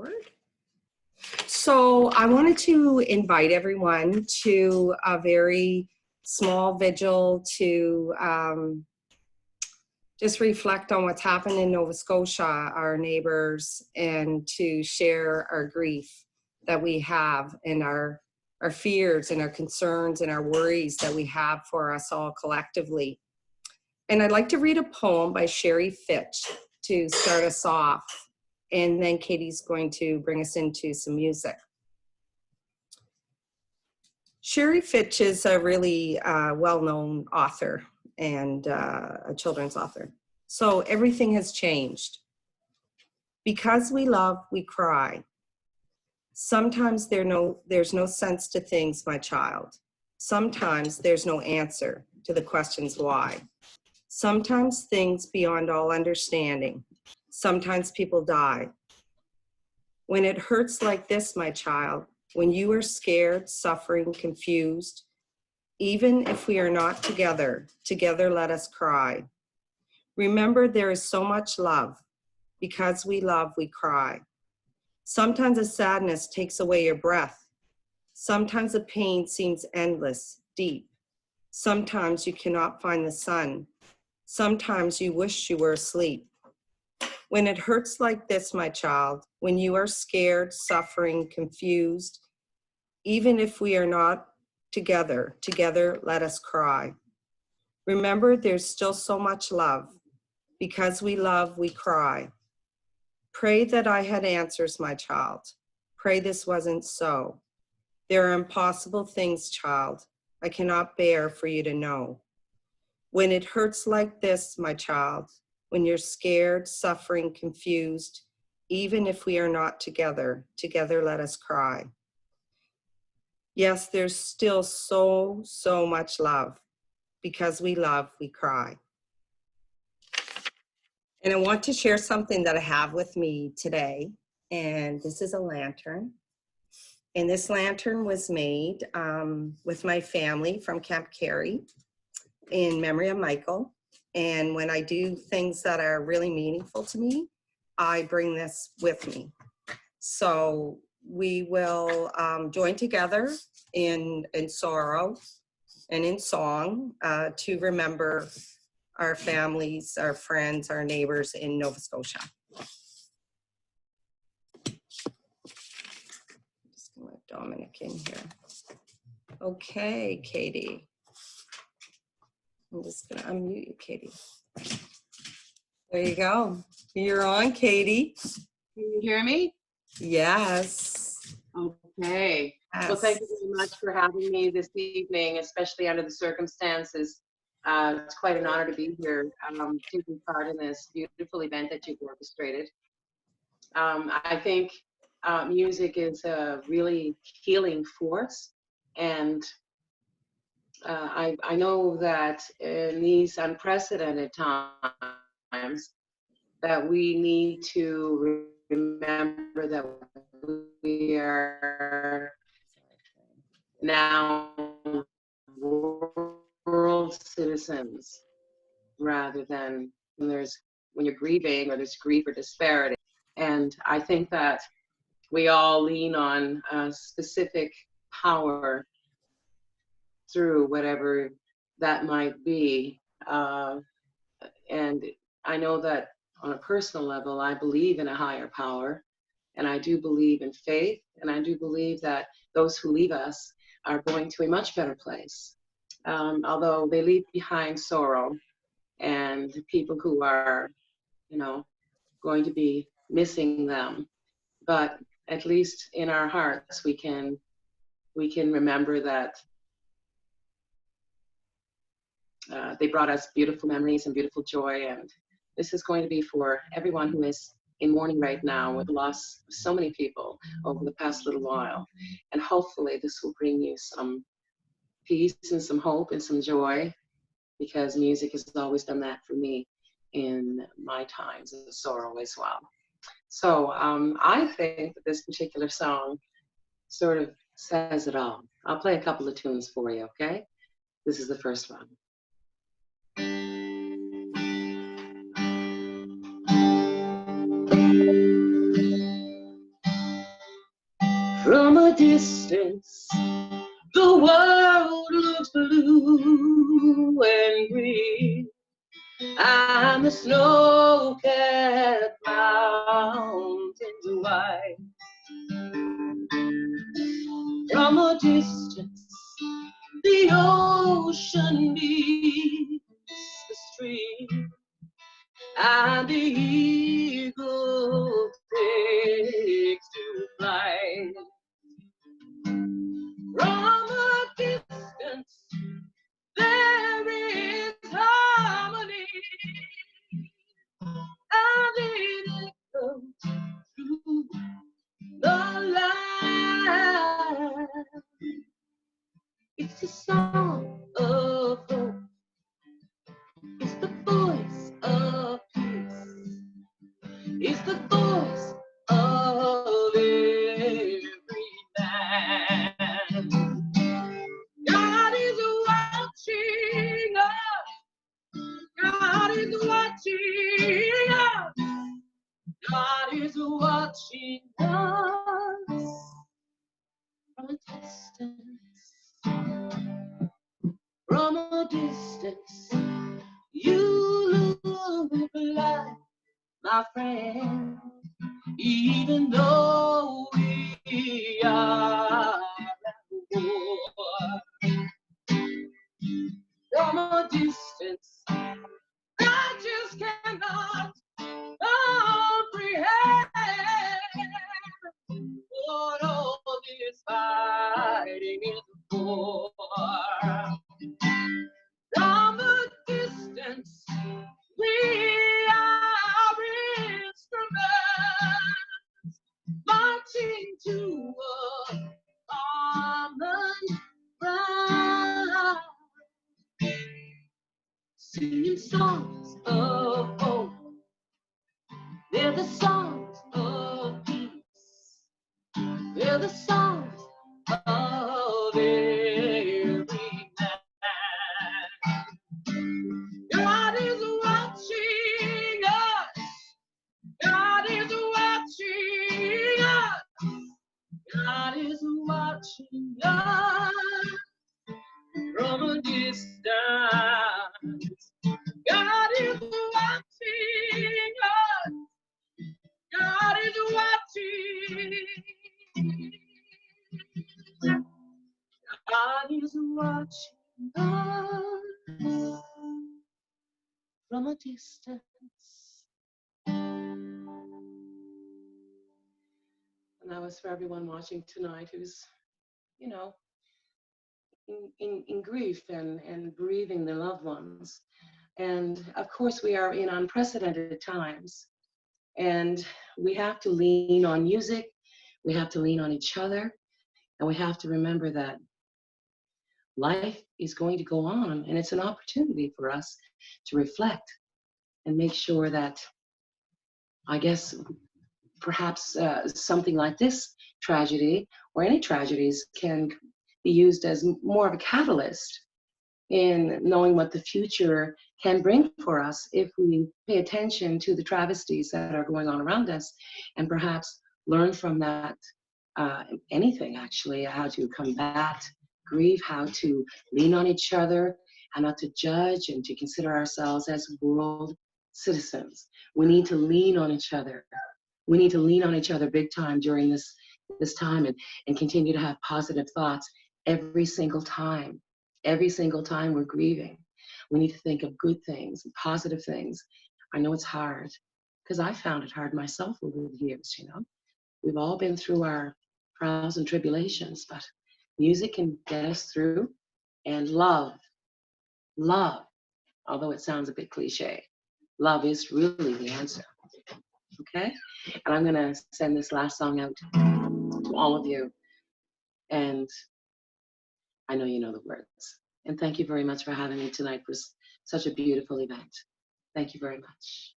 forward. So I wanted to invite everyone to a very small vigil to just reflect on what's happened in Nova Scotia, our neighbors, and to share our grief that we have and our fears and our concerns and our worries that we have for us all collectively. And I'd like to read a poem by Sherry Fitch to start us off. And then Katie's going to bring us into some music. Sherry Fitch is a really well-known author and a children's author. So everything has changed. Because we love, we cry. Sometimes there's no sense to things, my child. Sometimes there's no answer to the questions why. Sometimes things beyond all understanding. Sometimes people die. When it hurts like this, my child, when you are scared, suffering, confused, even if we are not together, together let us cry. Remember, there is so much love. Because we love, we cry. Sometimes the sadness takes away your breath. Sometimes the pain seems endless, deep. Sometimes you cannot find the sun. Sometimes you wish you were asleep. When it hurts like this, my child, when you are scared, suffering, confused, even if we are not together, together let us cry. Remember, there's still so much love. Because we love, we cry. Pray that I had answers, my child. Pray this wasn't so. There are impossible things, child, I cannot bear for you to know. When it hurts like this, my child, when you're scared, suffering, confused, even if we are not together, together let us cry. Yes, there's still so much love. Because we love, we cry. And I want to share something that I have with me today. And this is a lantern. And this lantern was made with my family from Camp Carey in memory of Michael. And when I do things that are really meaningful to me, I bring this with me. So we will join together in sorrow and in song to remember our families, our friends, our neighbors in Nova Scotia. Just gonna let Dominic in here. Okay, Katie. I'm just gonna unmute you, Katie. There you go. You're on, Katie. Can you hear me? Yes. Okay. Yes. Well, thank you very much for having me this evening, especially under the circumstances. It's quite an honor to be here, taking part in this beautiful event that you've orchestrated. I think music is a really healing force, and I know that in these unprecedented times that we need to remember that we are now world citizens rather than when you're grieving or there's grief or disparity. And I think that we all lean on a specific power through whatever that might be. And I know that on a personal level, I believe in a higher power, and I do believe in faith, and I do believe that those who leave us are going to a much better place. Although they leave behind sorrow and people who are, going to be missing them. But at least in our hearts, we can remember that they brought us beautiful memories and beautiful joy. And this is going to be for everyone who is in mourning right now with the loss of so many people over the past little while. And hopefully this will bring you some peace and some hope and some joy, because music has always done that for me in my times of sorrow as well. So I think that this particular song sort of says it all. I'll play a couple of tunes for you, okay? This is the first one. From a distance, the world looks blue and green, and the snow-capped mountains white. From a distance, the ocean meets the stream, and the eagle takes to flight. From a distance, there is harmony, and it echoes through the land. It's a song of hope. It's the voice of peace. It's the voice of every man. God is watching us. God is watching us. God is watching us from a distance. From a distance, you look like my friend, even though we are at war. From a distance, I just cannot comprehend what all this fighting is for. From a distance, we are instruments marching to a common ground, singing songs of hope. They're the songs of peace. They're the songs of every man. God is watching us. God is watching us. God is watching us from a distance. God is watching us. God is watching. God is watching us from a distance. And that was for everyone watching tonight who's, you know, in grief and bereaving their loved ones. And of course, we are in unprecedented times. And we have to lean on music, we have to lean on each other, and we have to remember that life is going to go on, and it's an opportunity for us to reflect and make sure that, I guess, perhaps something like this tragedy or any tragedies can be used as more of a catalyst in knowing what the future can bring for us if we pay attention to the travesties that are going on around us and perhaps learn from that anything actually, how to combat grief, how to lean on each other and not to judge and to consider ourselves as world citizens. We need to lean on each other. We need to lean on each other big time during this time and continue to have positive thoughts every single time. Every single time we're grieving, we need to think of good things and positive things. I know it's hard because I found it hard myself over the years, you know. We've all been through our trials and tribulations, but music can get us through, and love, although it sounds a bit cliche, love is really the answer, okay? And I'm gonna send this last song out to all of you, and I know you know the words. And thank you very much for having me tonight. It was such a beautiful event. Thank you very much.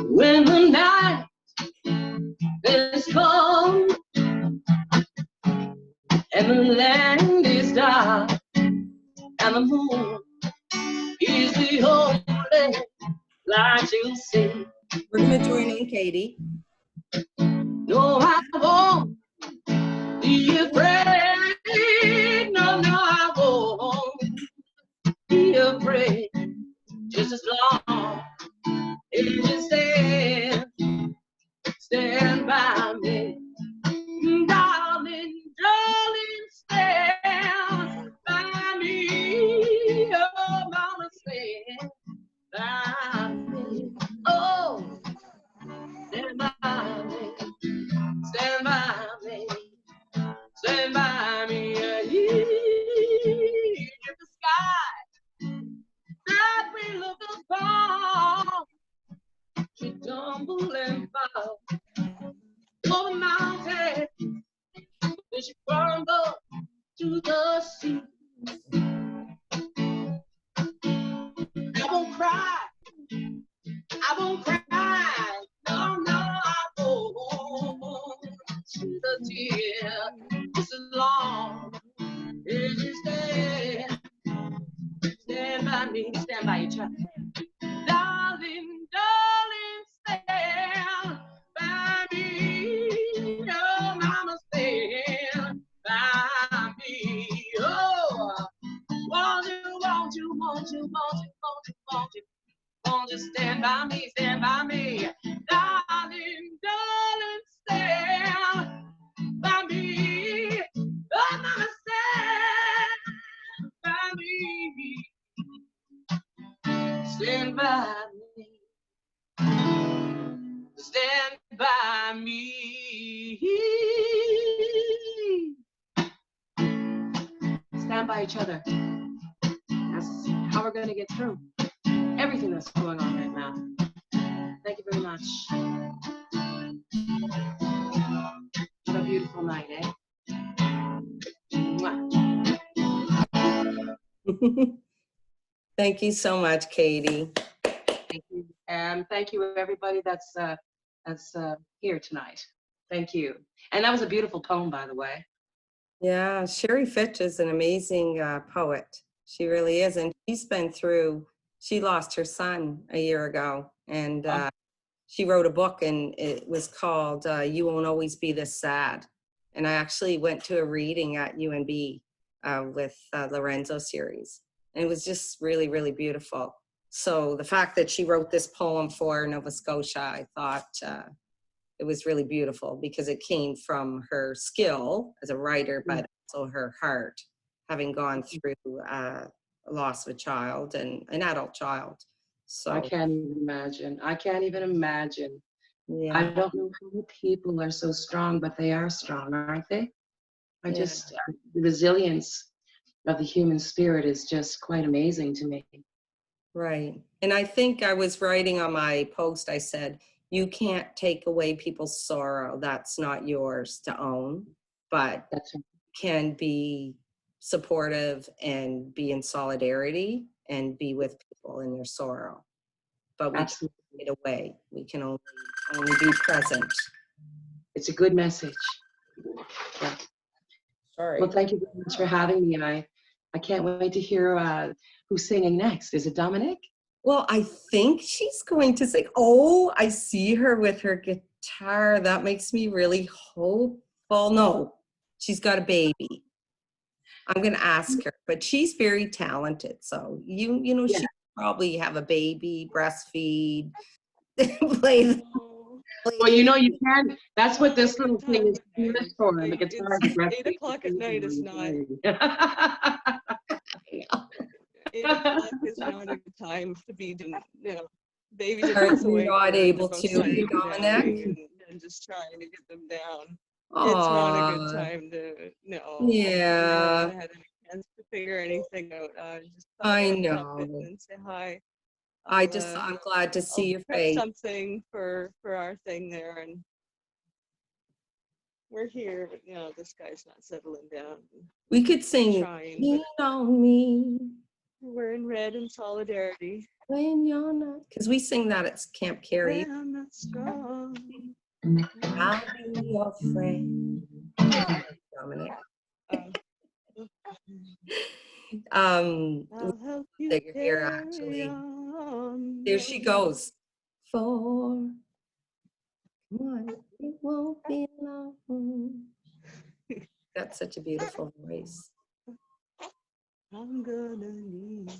When the night is cold and the land is dark, and the moon is the only light you see. We're going to join in, Katie. No, I won't be afraid. No, no, I won't be afraid. Just as long as you stand by me. Darling, darling, stand by me. Oh, mama, stand by me. Oh, stand by me. Stand by me. Stand by me. If the sky that we look upon should tumble and fall over the mountain, it should crumble to the sea. I won't cry. I won't cry. No, no, I won't shed a tear. Just as long as you stand by me, stand by each other. Darling, darling, stand by me. Oh, mama, stand by me. Oh, won't you, won't you, won't you, won't you, won't you, won't you, won't you stand by me, stand by me. Darling, darling, stand by me. Oh, mama, stand by me. Stand by me. Stand by me. Stand by each other. That's how we're going to get through everything that's going on right now. Thank you very much. What a beautiful night, eh? Mwah. Thank you so much, Katie. Thank you. And thank you, everybody that's here tonight. Thank you. And that was a beautiful poem, by the way. Yeah, Sherry Fitch is an amazing poet. She really is. And she lost her son a year ago. And she wrote a book, and it was called You Won't Always Be This Sad. And I actually went to a reading at UNB with Lorenzo series. And it was just really, really beautiful. So the fact that she wrote this poem for Nova Scotia, I thought it was really beautiful because it came from her skill as a writer, but also her heart, having gone through a loss of a child and an adult child. So I can't even imagine. I can't even imagine. yeah. I don't know how people are so strong, but they are strong, aren't they? The resilience of the human spirit is just quite amazing to me. Right. And I think I was writing on my post, I said, you can't take away people's sorrow. That's not yours to own, but That's right. can be supportive and be in solidarity and be with people in their sorrow. But we can't take it away. We can only be present. It's a good message. Yeah. Sorry. Well, thank you very much for having me. And I can't wait to hear who's singing next. Is it Dominic? Well, I think she's going to sing. Oh, I see her with her guitar. That makes me really hopeful. No, she's got a baby. I'm going to ask her, but she's very talented. So, you know, she probably have a baby, breastfeed, play. Well, you know, you can. That's what this little thing is for. The guitar. 8 o'clock at night is not. 8 o'clock is not a good time to be doing, you know, babies are away. Not able to, Dominic. And just trying to get them down. Aww. It's not a good time to, no. Yeah. I haven't had any chance to figure anything out. Just I I'd know. pop in and say hi. I'm glad to see your face. Something for our thing there, and we're here, but you know, this guy's not settling down. We could sing Lean on Me. We're in red in solidarity. When you're not, because we sing that at Camp Carrie. When I'm not strong, I'll be your friend. Dominic. I'll help you that you're here, carry actually. on. There she goes. For, come on, it won't be long. That's such a beautiful voice. I'm gonna need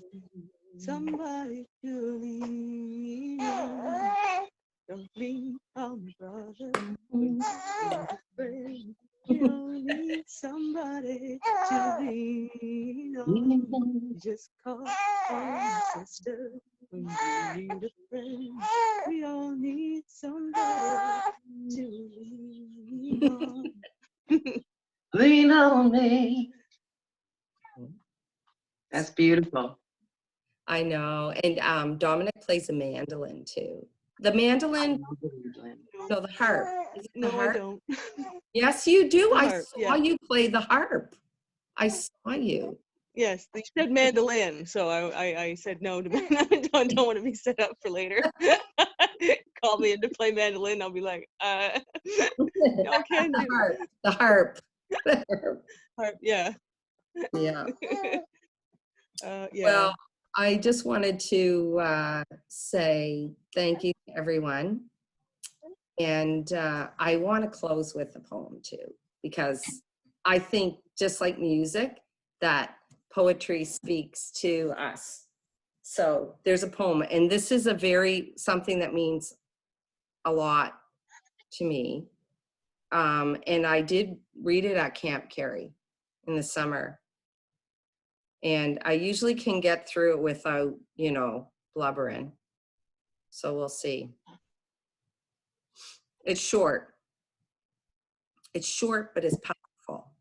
somebody to lean on. Don't lean on brother. When you need a friend, you don't need somebody to lean on. You just call on sister when you need a friend. We all need somebody to lean on. Lean on me. That's beautiful. I know. And Dominic plays the mandolin too. The mandolin, no, the harp. Is it the No, I harp? don't. Yes, you do. The I harp, saw yeah. you play the harp. I saw you. Yes, they said mandolin, so I said no to I don't want to be set up for later. Call me in to play mandolin, I'll be like, no, can The do. harp. The harp. Harp, yeah. Yeah. Yeah. Well, I just wanted to say thank you to everyone. And I want to close with a poem too, because I think just like music, that poetry speaks to us. So there's a poem, and this is something that means a lot to me. And I did read it at Camp Carrie in the summer. And I usually can get through it without, blubbering. So we'll see. It's short. It's short, but it's powerful.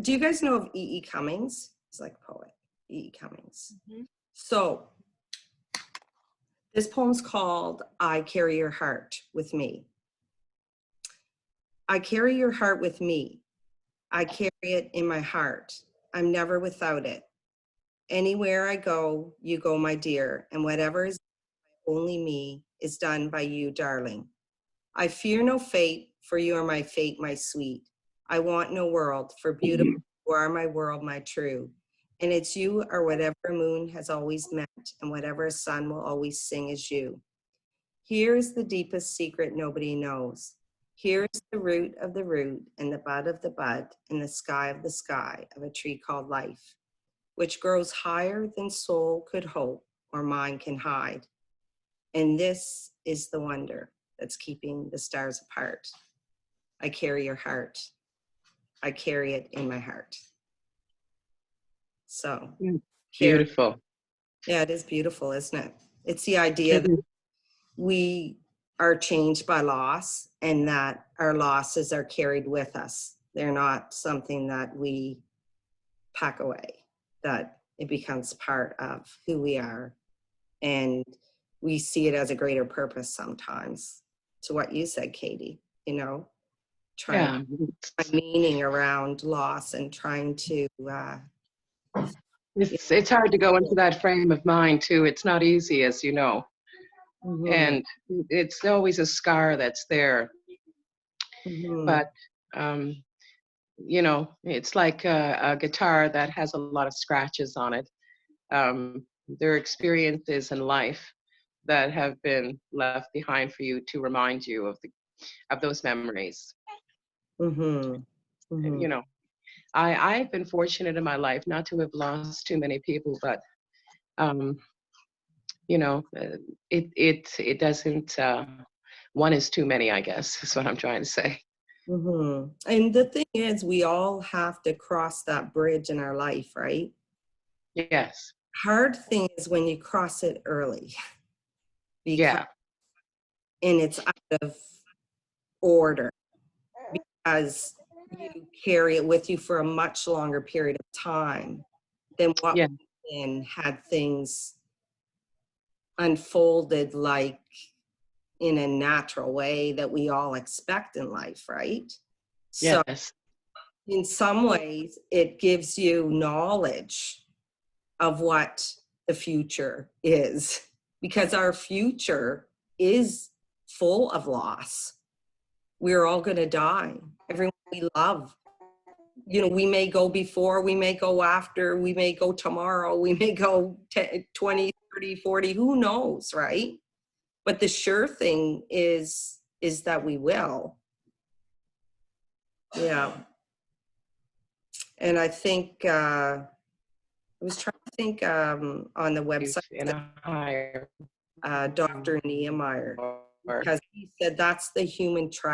Do you guys know of E.E. Cummings? He's like a poet, E.E. Cummings. Mhm. So this poem's called I Carry Your Heart with Me. I carry your heart with me. I carry it in my heart. I'm never without it. Anywhere I go, you go, my dear, and whatever is only me is done by you, darling. I fear no fate, for you are my fate, my sweet. I want no world, for beautiful, you are my world, my true. And it's you or whatever moon has always meant, and whatever sun will always sing is you. Here is the deepest secret nobody knows. Here is the root of the root, and the bud of the bud, and the sky of a tree called life, which grows higher than soul could hope or mind can hide. And this is the wonder that's keeping the stars apart. I carry your heart. I carry it in my heart. So, Beautiful. yeah, it is beautiful, isn't it? It's the idea that we are changed by loss and that our losses are carried with us. They're not something that we pack away, that it becomes part of who we are. And we see it as a greater purpose sometimes, to what you said, Katie, trying to find meaning around loss and trying to It's hard to go into that frame of mind too. It's not easy, as you know. And it's always a scar that's there. But it's like a guitar that has a lot of scratches on it. There are experiences in life that have been left behind for you to remind you of those memories. I've been fortunate in my life not to have lost too many people, but it doesn't. One is too many, I guess, is what I'm trying to say. And the thing is, we all have to cross that bridge in our life, right? Yes. Hard thing is when you cross it early. Yeah. And it's out of order because you carry it with you for a much longer period of time than what we had things unfolded like in a natural way that we all expect in life, right? So in some ways, it gives you knowledge of what the future is, because our future is full of loss. We're all going to die. Everyone we love you know, we may go before, we may go after, we may go tomorrow, we may go 10, 20, 30, 40, who knows, right? But the sure thing is that we will. Yeah. And I think, I was trying to think on the website, In a higher Dr. Nehemiah, because he said that's the human trafficking.